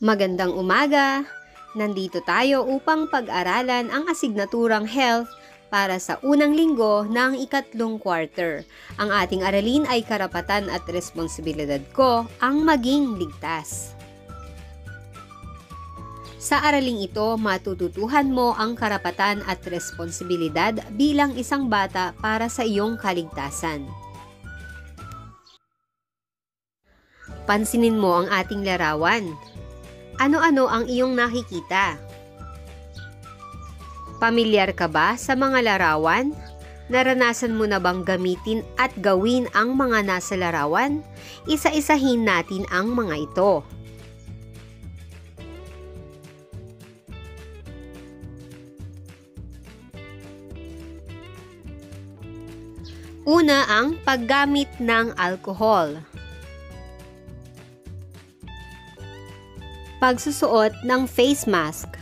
Magandang umaga! Nandito tayo upang pag-aralan ang asignaturang health para sa unang linggo ng ikatlong quarter. Ang ating aralin ay karapatan at responsibilidad ko ang maging ligtas. Sa araling ito, matututuhan mo ang karapatan at responsibilidad bilang isang bata para sa iyong kaligtasan. Pansinin mo ang ating larawan. Ano-ano ang iyong nakikita? Pamilyar ka ba sa mga larawan? Naranasan mo na bang gamitin at gawin ang mga nasa larawan? Isa-isahin natin ang mga ito. Una ang paggamit ng alcohol. Pagsusuot ng face mask.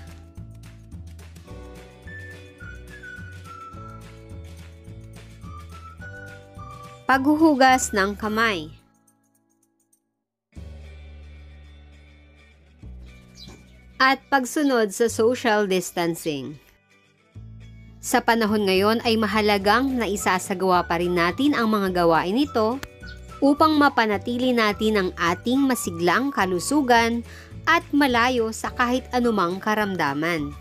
Paghuhugas ng kamay. At pagsunod sa social distancing. Sa panahon ngayon ay mahalagang na isasagawa pa rin natin ang mga gawain ito upang mapanatili natin ang ating masiglang kalusugan at malayo sa kahit anumang karamdaman.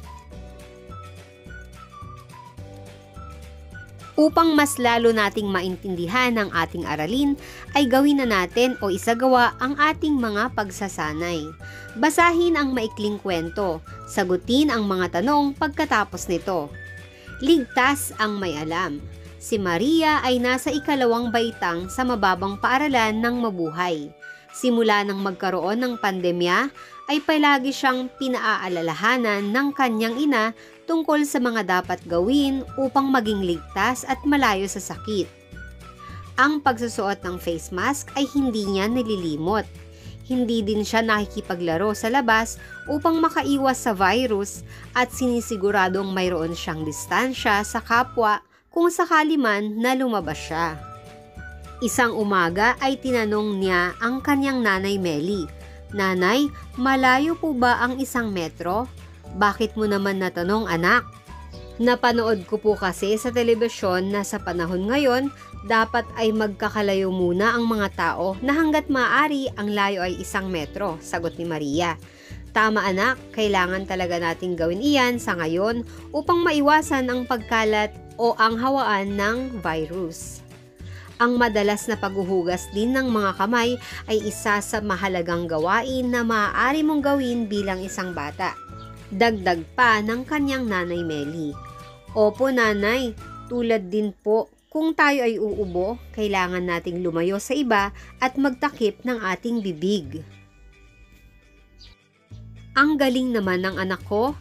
Upang mas lalo nating maintindihan ang ating aralin, ay gawin na natin o isagawa ang ating mga pagsasanay. Basahin ang maikling kwento, sagutin ang mga tanong pagkatapos nito. Ligtas ang may alam. Si Maria ay nasa ikalawang baitang sa mababang paaralan ng mabuhay. Simula nang magkaroon ng pandemya, ay palagi siyang pinaaalalahanan ng kanyang ina tungkol sa mga dapat gawin upang maging ligtas at malayo sa sakit. Ang pagsusuot ng face mask ay hindi niya nililimot. Hindi din siya nakikipaglaro sa labas upang makaiwas sa virus at sinisiguradong mayroon siyang distansya sa kapwa kung sakali man na lumabas siya. Isang umaga ay tinanong niya ang kanyang nanay Melly, "Nanay, malayo po ba ang 1 metro? Bakit mo naman natanong, anak?" Napanood ko po kasi sa telebisyon na sa panahon ngayon, dapat ay magkakalayo muna ang mga tao na hanggat maaari ang layo ay 1 metro, sagot ni Maria. Tama anak, kailangan talaga nating gawin iyan sa ngayon upang maiwasan ang pagkalat o ang hawaan ng virus. Ang madalas na paghuhugas din ng mga kamay ay isa sa mahalagang gawain na maaari mong gawin bilang isang bata. Dagdag pa ng kanyang nanay Melly. Opo nanay, tulad din po kung tayo ay uubo, kailangan nating lumayo sa iba at magtakip ng ating bibig. Ang galing naman ng anak ko.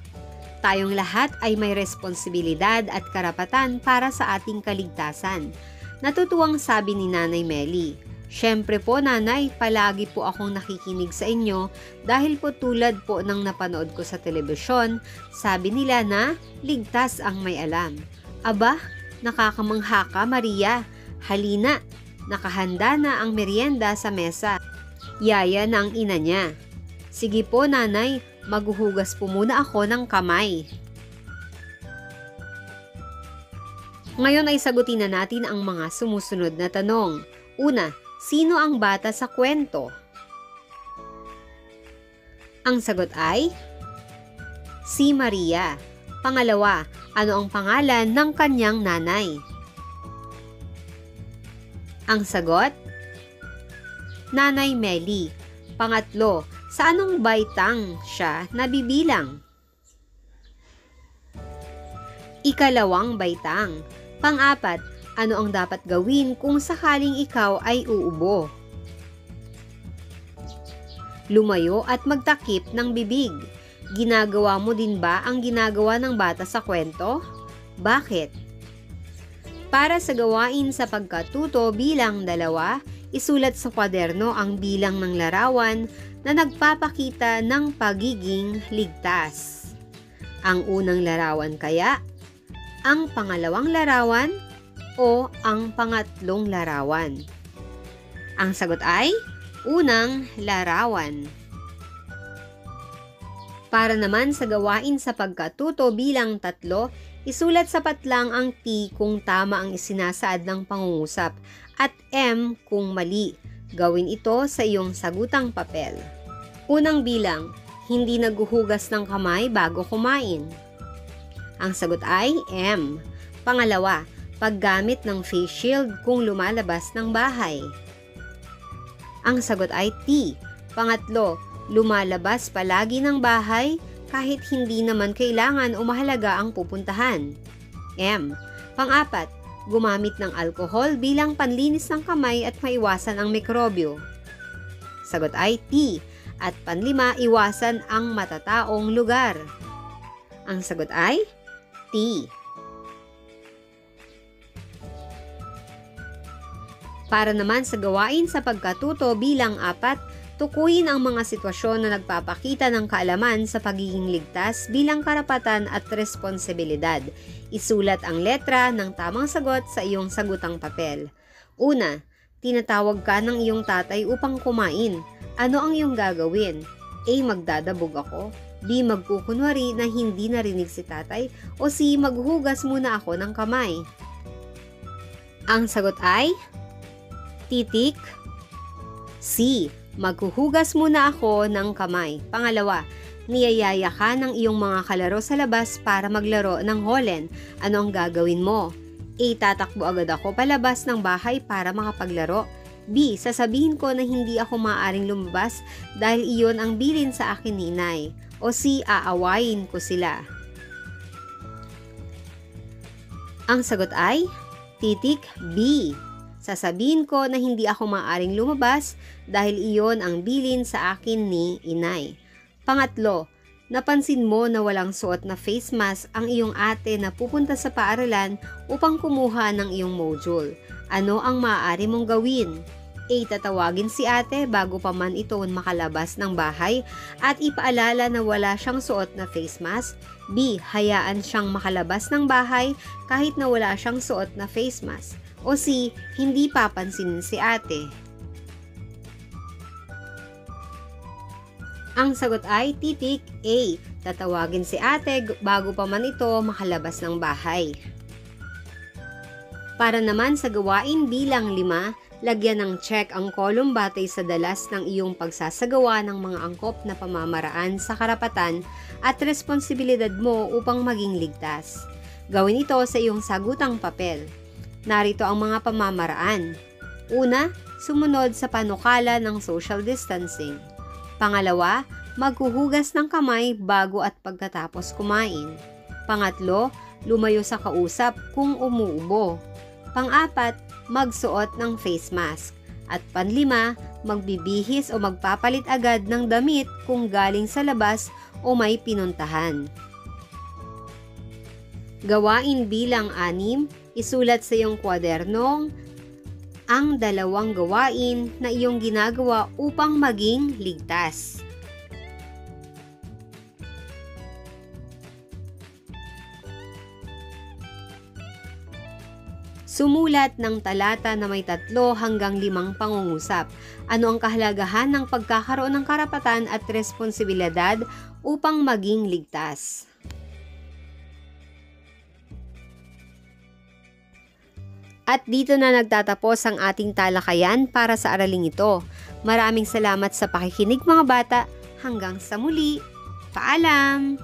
Tayong lahat ay may responsibilidad at karapatan para sa ating kaligtasan. Natutuwang sabi ni Nanay Melly. Siyempre po nanay, palagi po akong nakikinig sa inyo dahil po tulad po ng napanood ko sa telebisyon, sabi nila na ligtas ang may alam. Aba, nakakamangha ka Maria. Halina, nakahanda na ang merienda sa mesa. Yaya ng ina niya. Sige po nanay, maghuhugas po muna ako ng kamay. Ngayon ay sagutin na natin ang mga sumusunod na tanong. Una, sino ang bata sa kwento? Ang sagot ay si Maria. Pangalawa, ano ang pangalan ng kanyang nanay? Ang sagot, Nanay Melly. Pangatlo, sa anong baitang siya nabibilang? Ikalawang baitang. Pang-apat, ano ang dapat gawin kung sakaling ikaw ay uubo? Lumayo at magtakip ng bibig. Ginagawa mo din ba ang ginagawa ng bata sa kwento? Bakit? Para sa gawain sa pagkatuto bilang 2, isulat sa kwaderno ang bilang ng larawan na nagpapakita ng pagiging ligtas. Ang unang larawan kaya, ang pangalawang larawan, o ang pangatlong larawan? Ang sagot ay unang larawan. Para naman sa gawain sa pagkatuto bilang 3, isulat sapat lang ang T kung tama ang isinasaad ng pangungusap at M kung mali. Gawin ito sa iyong sagutang papel. Unang bilang, hindi naghuhugas ng kamay bago kumain. Ang sagot ay M. Pangalawa, paggamit ng face shield kung lumalabas ng bahay. Ang sagot ay T. Pangatlo, lumalabas palagi ng bahay kahit hindi naman kailangan o mahalaga ang pupuntahan. M. Pang-apat, gumamit ng alkohol bilang panlinis ng kamay at maiwasan ang mikrobyo. Sagot ay T. At panlima, iwasan ang matataong lugar. Ang sagot ay T. Para naman sa gawain sa pagkatuto bilang 4, tukuyin ang mga sitwasyon na nagpapakita ng kaalaman sa pagiging ligtas bilang karapatan at responsibilidad. Isulat ang letra ng tamang sagot sa iyong sagutang papel. Una, tinatawag ka ng iyong tatay upang kumain. Ano ang iyong gagawin? A. Magdadabog ako. B. Magkukunwari na hindi narinig si tatay. O C. Maghugas muna ako ng kamay. Ang sagot ay titik C. Maghuhugas muna ako ng kamay. Pangalawa, niyayaya ka ng iyong mga kalaro sa labas para maglaro ng holen. Ano ang gagawin mo? A. Tatakbo agad ako palabas ng bahay para makapaglaro. B. Sasabihin ko na hindi ako maaaring lumabas dahil iyon ang bilin sa akin ni inay. O C. Aawayin ko sila. Ang sagot ay titik B. Sasabihin ko na hindi ako maaaring lumabas dahil iyon ang bilin sa akin ni inay. Pangatlo, napansin mo na walang suot na face mask ang iyong ate na pupunta sa paaralan upang kumuha ng iyong module. Ano ang maaari mong gawin? A. Tatawagin si ate bago pa man ito makalabas ng bahay at ipaalala na wala siyang suot na face mask. B. Hayaan siyang makalabas ng bahay kahit na wala siyang suot na face mask. O C. Hindi papansinin si ate. Ang sagot ay titik A. Tatawagin si ate bago pa man ito makalabas ng bahay. Para naman sa gawain bilang 5, lagyan ng check ang column batay sa dalas ng iyong pagsasagawa ng mga angkop na pamamaraan sa karapatan at responsibilidad mo upang maging ligtas. Gawin ito sa iyong sagutang papel. Narito ang mga pamamaraan. Una, sumunod sa panukala ng social distancing. Pangalawa, maghuhugas ng kamay bago at pagkatapos kumain. Pangatlo, lumayo sa kausap kung umuubo. Pang-apat, magsuot ng face mask. At panlima, magbibihis o magpapalit agad ng damit kung galing sa labas o may pinuntahan. Gawain bilang 6, isulat sa iyong kwadernong ang 2 gawain na iyong ginagawa upang maging ligtas. Sumulat ng talata na may 3 hanggang 5 pangungusap. Ano ang kahalagahan ng pagkakaroon ng karapatan at responsibilidad upang maging ligtas? At dito na nagtatapos ang ating talakayan para sa araling ito. Maraming salamat sa pakikinig mga bata. Hanggang sa muli. Paalam!